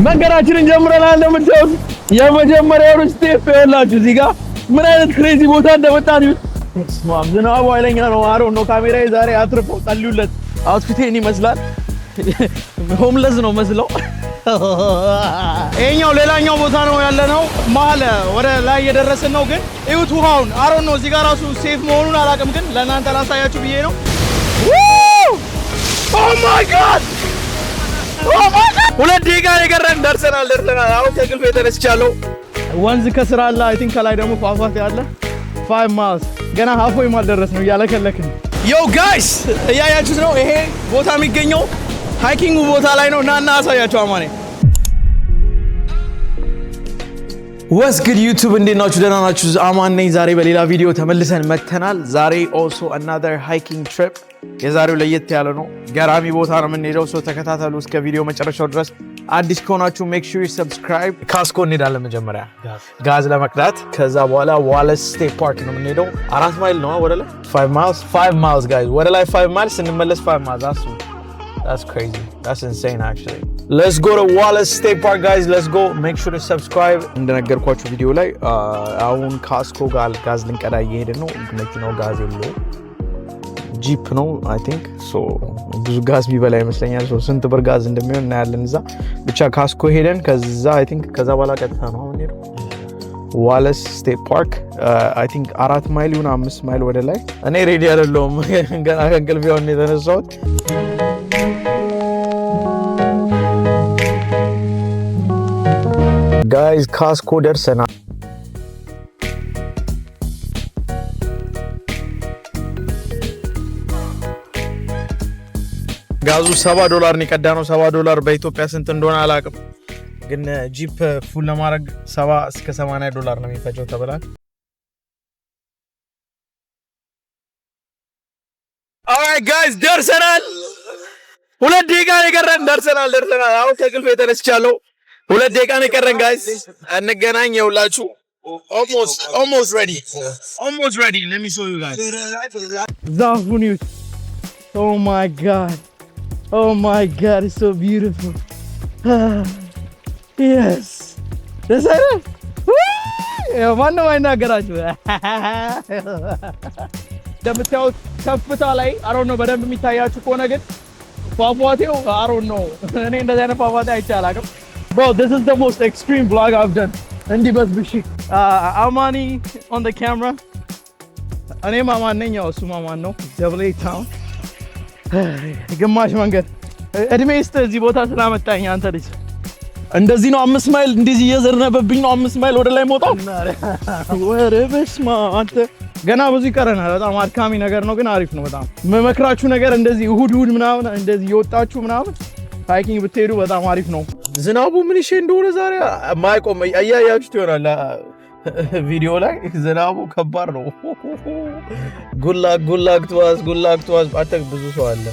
መንገዳችንን ጀምረናል። እንደምታዩት የመጀመሪያው ስቴፕ ይኸውላችሁ እዚህ ጋር ምን አይነት ክሬዚ ቦታ እንደመጣን ይሁን። ዝናቡ ኃይለኛ ነው። አሮን ነው ካሜራዬ ዛሬ አትርፎ ጸልዩለት። አውትፊቴን ይመስላል ሆምለስ ነው መስለው። ይሄኛው ሌላኛው ቦታ ነው ያለነው። መሀል ወደ ላይ እየደረስን ነው። ግን እዩት ውሃውን። አሮን ነው እዚህ ጋር ራሱ ሴፍ መሆኑን አላውቅም፣ ግን ለእናንተ ላሳያችሁ ብዬ ነው። ኦ ማይ ጋድ ሁለት ደቂቃ የቀረን ደርሰናል። አሁን ከእንቅልፌ ተነስቻለሁ። ወንዝ ከስራ አለ። አይ ቲንክ ከላይ ደግሞ ፏፏቴ አለ። 5 ማይልስ ገና ሀፎይ ማልደረስ ነው እያለከለክን። ዮ ጋይስ እያያችሁት ነው። ይሄ ቦታ የሚገኘው ሃይኪንግ ቦታ ላይ ነው። ናና አሳያችሁ አማኔ። ወስ ጉድ ዩቲዩብ እንዴት ናችሁ? ደህና ናችሁ? አማን ነኝ። ዛሬ በሌላ ቪዲዮ ተመልሰን መጥተናል። ዛሬ also another hiking trip። የዛሬው ለየት ያለ ነው። ገራሚ ቦታ ነው የምንሄደው። ሰው ተከታተሉ እስከ ቪዲዮ መጨረሻው ድረስ። አዲስ ከሆናችሁ make sure you subscribe። ካስኮ እንሄዳለን መጀመሪያ ጋዝ ለመቅዳት። ከዛ በኋላ ዋለስ ስቴት ፓርክ ነው የምንሄደው። 4 ማይል ነው ወደ ላይ 5 miles guys። ወደ ላይ 5 miles ስንመለስ 5 miles። That's crazy. That's insane actually. Let's go to Wallace State Park guys. Let's go. Make sure to subscribe. እንደነገርኳችሁ ቪዲዮ ላይ አሁን ካስኮ ጋዝ ልንቀዳ እየሄድን ነው። መኪናው ጋዝ የለውም። ጂፕ ነው I think so ብዙ ጋዝ ቢበላ ይመስለኛል። so ስንት ብር ጋዝ እንደሚሆን እናያለን እዛ። ብቻ ካስኮ ሄደን ከዛ I think ከዛ በኋላ ቀጥታ ነው አሁን ሄደው ዋለስ ስቴት ፓርክ I think 4 ማይል ይሁን 5 ማይል ወደ ላይ። እኔ ሬዲ አይደለሁም ገና ከእንቅልፌ ነው የተነሳሁት። ጋይስ ካስኮ ደርሰናል። ጋዙ $7 ነው የቀዳነው። $7 በኢትዮጵያ ስንት እንደሆነ አላውቅም፣ ግን ጂፕ ፉል ለማድረግ $70 እስከ $80 ነው የሚፈጀው ተብሏል። ኦልራይት ጋይስ ደርሰናል። 2 ደቂቃ የቀረን ደርሰናል። አሁን ከእንቅልፌ ተነስቻለሁ። 2 ደቂቃ ነው የቀረን ጋይስ። እንገናኝ። ይኸውላችሁ almost ready. Let me show you guys. ዛፉን ይዩት። Oh my god, it's so beautiful. Yes. That's it. ማነው አይናገራችሁ? እንደምታዩት ከፍታ ላይ አሮን ነው በደንብ የሚታያችሁ ከሆነ ግን ፏፏቴው አሮን ነው። እኔ እንደዚህ አይነት ፏፏቴ አይቼ አላውቅም። Bro, this is the most extreme vlog I've done. እንዲህ በዝብሽ አማኒ on the camera። እኔ ማማን ነኝ፣ ያው እሱ ማማን ነው። ደብሌ ታውን ግማሽ መንገድ እድሜ ስጥ እዚህ ቦታ ስላመጣኝ አንተ ልጅ። እንደዚህ ነው 5 ማይል እንደዚህ እየዘረነበብኝ ነው 5 ማይል ወደ ላይ መውጣት። ወረ በስማ አንተ ገና ብዙ ይቀረናል። በጣም አድካሚ ነገር ነው ግን አሪፍ ነው በጣም። መመክራችሁ ነገር እንደዚህ እሁድ ምናምን እንደዚህ እየወጣችሁ ምናምን ሃይኪንግ ብትሄዱ በጣም አሪፍ ነው። ዝናቡ ምን ይሽ እንደሆነ ዛሬ ማይቆም እያያችሁት ይሆናል ቪዲዮ ላይ። ዝናቡ ከባድ ነው። ጉላክ ተዋስ አተክ ብዙ ሰው አለ።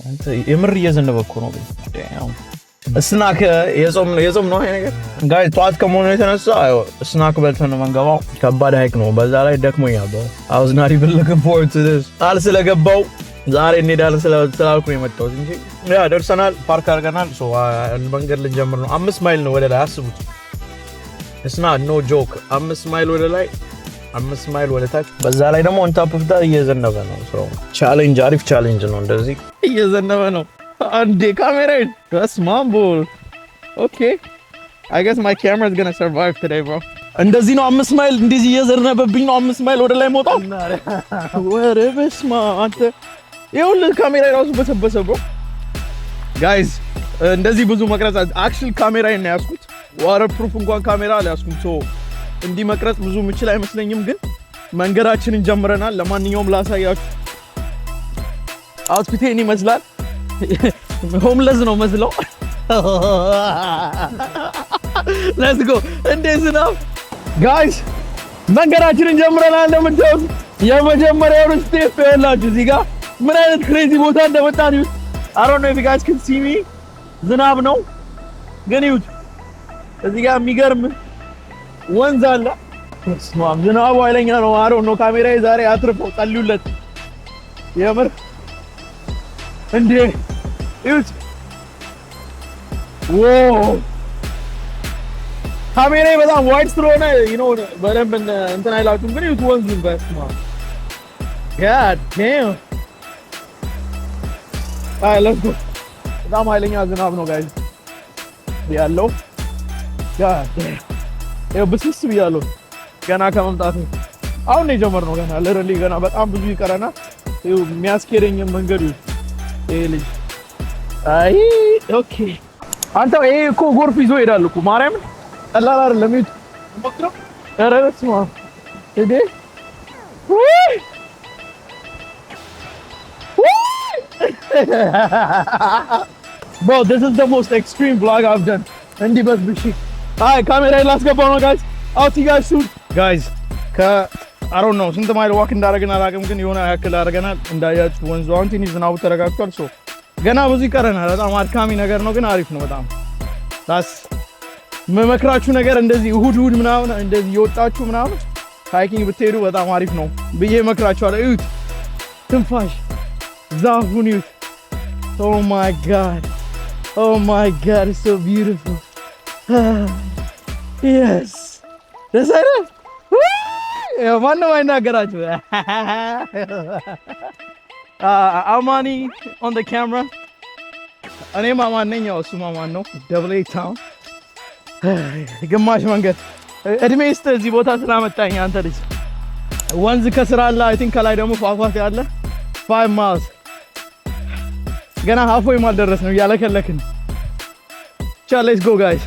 አንተ የምር እየዘነበ እኮ ነው። ስናክ የጾም ነው ይሄ ነገር ጋይ። ጠዋት ከመሆኑ የተነሳ ስናክ በልተን ነው መንገባው። ከባድ ሃይክ ነው። በዛ ላይ ደክሞኛል። I was not even looking forward to this። ስለገባው ዛሬ እንሄዳለን ስላልኩ ነው የመጣሁት እንጂ ያ ደርሰናል። ፓርክ አድርገናል። መንገድ ልንጀምር ነው። 5 ማይል ነው ወደ ላይ አስቡት። It's not no joke. 5 ማይል ወደ ላይ 5 ማይል ወደ ታች። በዛ ላይ ደግሞ on top of that እየዘነበ ነው። ቻሌንጅ አሪፍ ቻሌንጅ ነው። እንደዚህ እየዘነበ ነው። አንዴ ካሜራዬን ማምቦል Okay, I guess my camera is gonna survive today bro. እንደዚህ ነው 5 ማይል እንደዚህ እየዘነበብኝ ነው 5 ማይል ወደ ላይ መውጣት። ወረ በስማ አንተ ይኸውልህ ካሜራ ራሱ በሰበሰ bro guys። እንደዚህ ብዙ መቅረጽ actually ካሜራዬን ነው ያዝኩት። ዋተር ፕሩፍ እንኳን ካሜራ አልያዝኩም። እንዲህ መቅረጽ ብዙ ምችል አይመስለኝም፣ ግን መንገዳችንን ጀምረናል። ለማንኛውም ላሳያችሁ። አውትፊቴን ይመስላል ሆምለስ ነው መስለው። Let's go. እንደዚህ ነው ጋይስ መንገዳችንን ጀምረናል። እንደምታዩት የመጀመሪያው ስቴፕ ይኸውላችሁ እዚህ ጋር ምን አይነት ክሬዚ ቦታ እንደመጣን ይሁት። I don't know if you guys can see me። ዝናብ ነው ግን ይሁት እዚህ ጋር የሚገርም ወንዝ አለ። ዝናቡ ኃይለኛ ነው። I don't know ካሜራዬ ዛሬ አትርፎ ጸልዩለት የምር እንዴ ይሁት። ዋው ካሜራዬ በጣም ዋይድ ስለሆነ በደንብ እንትን አይላችሁም፣ ግን ይሁት ወንዙን በስማ God damn አይ let's go በጣም ኃይለኛ ዝናብ ነው ጋይስ ያለው God damn ይኸው ብስብስ ብያለሁ ገና ከመምጣቱ አሁን ነው የጀመርነው ገና ለረሊ ገና በጣም ብዙ ይቀረናል ይኸው የሚያስኬደኝ መንገዱ ይሄ ልጅ አይ ኦኬ አንተ ይሄ እኮ ጎርፍ ይዞ ይሄዳል እኮ ማርያምን ቀላል አይደለም ይሁት ሞክረው ኧረ በስመ አብ እዴ Bro, this is the most extreme vlog I've done. እንዲህ በስብሽ አይ ካሜራዬን ላስገባው ነው guys. I'll see you guys soon. Guys, I don't know ስንት ማይል ዋክ እንዳደረግን አላውቅም፣ ግን የሆነ ያክል አድርገናል። እንዳያችሁ ወንዙ አሁን ትንሽ ዝናቡ ተረጋግቷል። ሶ ገና ብዙ ይቀረናል። በጣም አድካሚ ነገር ነው፣ ግን አሪፍ ነው በጣም ታስ መመክራችሁ ነገር እንደዚህ እሁድ ምናምን እንደዚህ የወጣችሁ ምናምን ሃይኪንግ ብትሄዱ በጣም አሪፍ ነው ብዬ እመክራችኋለሁ። እዩት ትንፋሽ ዛፉን እዩት። Oh my god, it's so beautiful. Yes, that's it. ማነው አይናገራችሁ? Amani on the camera. እኔ ማማን ነኝ፣ እሱ ማማን ነው። ደብል ኤ ታውን ግማሽ መንገድ እድሜ ይስጥ እዚህ ቦታ ስላመጣኝ አንተ ልጅ። ወንዝ ከስራ አለ፣ አይ ቲንክ ከላይ ደግሞ ፏፏቴ አለ። 5 miles ገና halfway ማልደረስ ነው እያለከለክን። ቻው ሌትስ ጎ ጋይስ።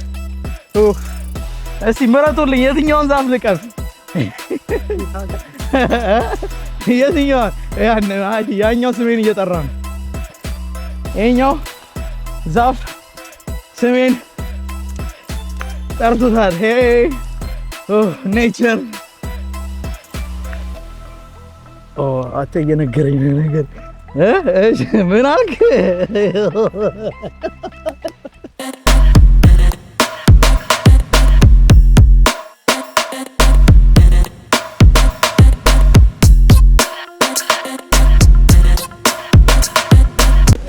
እስቲ ምረጡልኝ የትኛውን ዛፍ ልቀር? የትኛውን? ያኛው ስሜን እየጠራ ነው። ይኸኛው ዛፍ ስሜን ጠርቶታል። ሄይ ኔቸር አተ እየነገረኝ ነው ነገር ምን አልክ?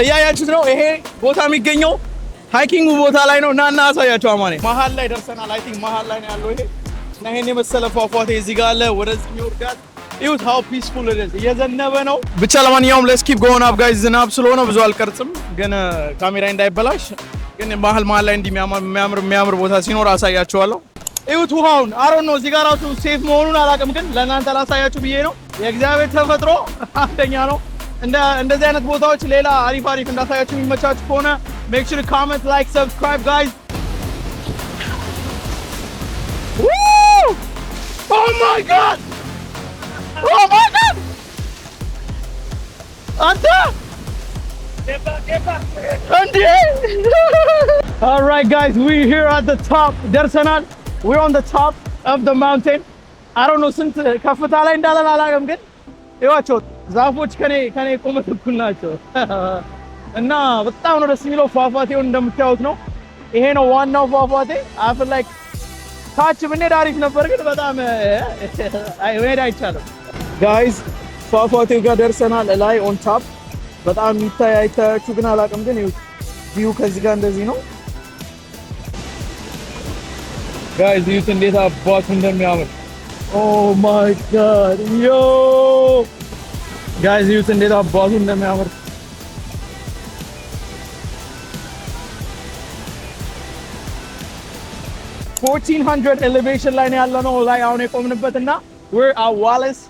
እያያችሁት ነው። ይሄ ቦታ የሚገኘው ሃይኪንግ ቦታ ላይ ነው። እና አሳያችሁ አማኔ መሀል ላይ ደርሰናል። አይ ቲንክ መሀል ላይ ነው ያለው ይሄ እና ይሄን የመሰለ ፏፏቴ እዚህ ጋር አለ። ወደዚህ ይወርዳል። ይሁት how peaceful it is። እየዘነበ ነው። ብቻ ለማንኛውም let's keep going up guys። ዝናብ ስለሆነ ብዙ አልቀርጽም፣ ግን ካሜራ እንዳይበላሽ ግን መሀል ላይ እንዲህ የሚያምር ቦታ ሲኖር አሳያችኋለሁ። ይሁት ውሃውን አሮን ነው እዚህ ጋር ራሱ ሴፍ መሆኑን አላውቅም፣ ግን ለእናንተ ላሳያችሁ ብዬ ነው። የእግዚአብሔር ተፈጥሮ አንደኛ ነው። እንደዚህ አይነት ቦታዎች ሌላ አሪፍ እንዳሳያችሁ የሚመቻችሁ ከሆነ make sure to comment, like, subscribe guys. Woo! Oh my god! Oh my god! Anta! Get back! All right guys, we're here at the top. ደርሰናል. We're on the top of the mountain. I don't know ስንት ከፍታ ላይ እንዳለን አላውቅም፣ ግን ይዋቸው ዛፎች ከኔ ቁመት እኩል ናቸው። እና በጣም ነው ደስ የሚለው። ፏፏቴው እንደምታዩት ነው። ይሄ ነው ዋናው ፏፏቴ። I feel like ታች ብንሄድ አሪፍ ነበር፣ ግን በጣም መሄድ አይቻልም። ጋይዝ ፏፏቴው ጋር ደርሰናል። ላይ ኦን ታፕ በጣም አይታያችሁ ግን አላውቅም፣ ግን ቪው ከዚህ ጋር እንደዚህ ነው። ጋይዝ ይሁት እንዴት አባቱ እንደሚያምር። ኦ ማይ ጋድ ዮ ጋይዝ ይሁት እንዴት አባቱ እንደሚያምር። $1400 ኤሌቬሽን ላይ ነው ያለነው ላይ አሁን የቆምንበትና we're at Wallace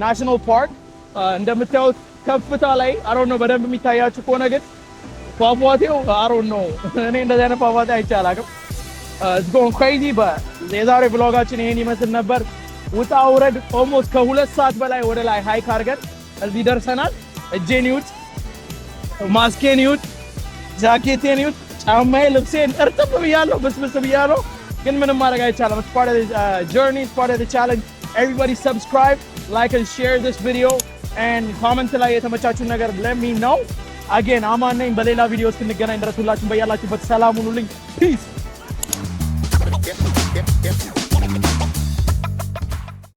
National Park። እንደምታዩት ከፍታ ላይ I don't know በደንብ የሚታያችሁ ከሆነ ግን ፏፏቴው I don't know እኔ እንደዚህ አይነት ፏፏቴ አይቼ አላውቅም። it's going crazy but የዛሬ ብሎጋችን ይሄን ይመስል ነበር። ውጣ ውረድ almost ከ2 ሰዓት በላይ ወደ ላይ ሃይክ አድርገን እዚህ ደርሰናል። እጄን ይሁት፣ ማስኬን ይሁት፣ ጃኬቴን ይሁት፣ ጫማዬ ልብሴን እርጥብ ብያለሁ፣ ብስብስ ብያለሁ፣ ግን ምንም ማድረግ አይቻልም። It's part of the journey, it's part of the challenge. Everybody subscribe, like and share this video and comment ላይ የተመቻችሁን ነገር let me know. Again አማን ነኝ። በሌላ ቪዲዮ እስክንገናኝ ድረስ ሁላችሁም በያላችሁበት ሰላም ሁኑልኝ። Peace.